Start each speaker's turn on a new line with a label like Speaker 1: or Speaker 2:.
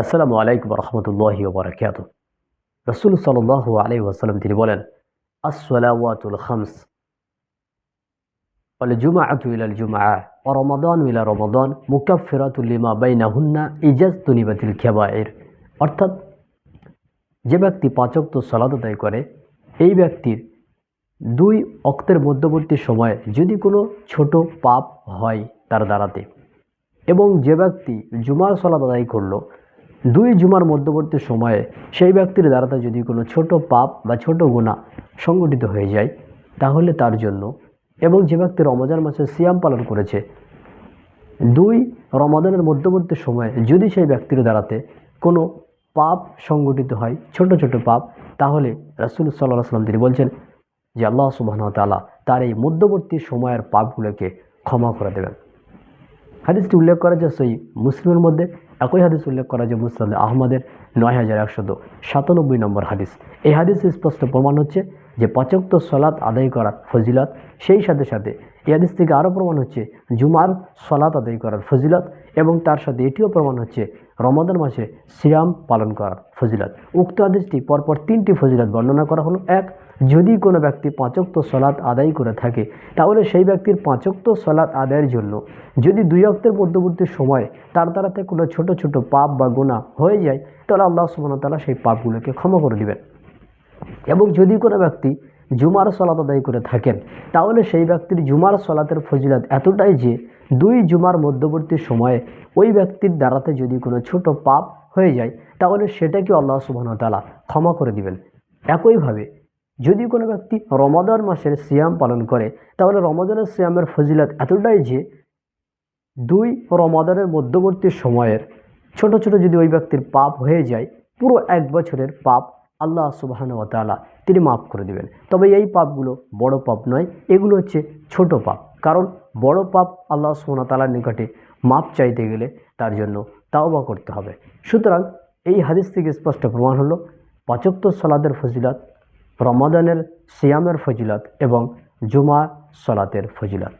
Speaker 1: আসসালামু আলাইকুম রহমতুল্লাহি ওয়া বারাকাতুহু। রাসূল সাল্লাল্লাহু আলাইহি ওয়াসাল্লাম তিনি বলেন, আস-সালাওয়াতুল খামস ওয়াল জুমআতু ইলাল জুমআহ ওয়া রমাদানু ইলা রমাদান মুকাফফিরাতুল লিমা বাইনাহুন্না ইজাজতুনিবাতিল কাবায়ের। অর্থাৎ যে ব্যক্তি পাঁচ ওয়াক্ত সালাত আদায় করে, এই ব্যক্তির দুই ওয়াক্তের মধ্যবর্তী সময়ে যদি কোনো ছোট পাপ হয় তার দ্বারাতে, এবং যে ব্যক্তি জুমার সালাত আদায় করলো দুই জুমার মধ্যবর্তী সময়ে সেই ব্যক্তির দ্বারাতে যদি কোনো ছোট পাপ বা ছোট গুনাহ সংগঠিত হয়ে যায় তাহলে তার জন্য, এবং যে ব্যক্তি রমজান মাসে সিয়াম পালন করেছে দুই রমাদানের মধ্যবর্তী সময়ে যদি সেই ব্যক্তির দ্বারাতে কোনো পাপ সংগঠিত হয়, ছোট ছোট পাপ, তাহলে রাসূল সাল্লাল্লাহু আলাইহি ওয়াসাল্লাম তিনি বলছেন যে আল্লাহ সুবহানাহু ওয়া তাআলা তার এই মধ্যবর্তী সময়ের পাপগুলোকে ক্ষমা করে দেবেন। হাদিসটি উল্লেখ করা যে সহিহ মুসলিমের মধ্যে, একই হাদিস উল্লেখ করা যে মুসনাদ আহমদের ৯১৯৭ নম্বর হাদিস। এই হাদিসে স্পষ্ট প্রমাণ হচ্ছে যে পাঁচ ওয়াক্ত সালাত আদায় করার ফজিলত, সেই সাথে সাথে এই হাদিস থেকে আরও প্রমাণ হচ্ছে জুমার সালাত আদায় করার ফজিলত, এবং তার সাথে এটিও প্রমাণ হচ্ছে রমাদান মাসে সিয়াম পালন করার ফজিলত। উক্ত হাদিসটি পরপর তিনটি ফজিলত বর্ণনা করা হলো। এক, যদি কোনো ব্যক্তি পাঁচ ওয়াক্ত সালাত আদায় করে থাকে তাহলে সেই ব্যক্তির পাঁচ ওয়াক্ত সালাত আদায়ের জন্য যদি দুই ওয়াক্তের মধ্যবর্তী সময়ে তার দ্বারাতে কোনো ছোট ছোট পাপ বা গুনাহ হয়ে যায় তাহলে আল্লাহ সুবহানাহু ওয়া তাআলা সেই পাপগুলোকে ক্ষমা করে দিবেন। এবং যদি কোনো ব্যক্তি জুমার সালাত আদায় করে থাকেন তাহলে সেই ব্যক্তির জুমার সালাতের ফজিলত এতটাই যে দুই জুমার মধ্যবর্তী সময়ে ওই ব্যক্তির দ্বারাতে যদি কোনো ছোট পাপ হয়ে যায় তাহলে সেটাকে আল্লাহ সুবহানাহু ওয়া তাআলা ক্ষমা করে দিবেন। একইভাবে যদি কোনো ব্যক্তি রমাদান মাসের সিয়াম পালন করে তাহলে রমাদানের সিয়ামের ফজিলত এতটাই যে দুই রমাদানের মধ্যবর্তী সময়ের ছোট ছোট যদি ওই ব্যক্তির পাপ হয়ে যায়, পুরো এক বছরের পাপ আল্লাহ সুবহানাহু ওয়া তাআলা তিনি মাফ করে দিবেন। তবে এই পাপগুলো বড় পাপ নয়, এগুলো হচ্ছে ছোট পাপ। কারণ বড় পাপ আল্লাহ সুবহানাহু ওয়া তাআলার নিকটে মাপ চাইতে গেলে তার জন্য তাওবা করতে হবে। সুতরাং এই হাদিস থেকে স্পষ্ট প্রমাণ হলো পাঁচ ওয়াক্ত সালাতের ফজিলত, রমাদানের সিয়ামের ফজিলত এবং জুমা সালাতের ফজিলত।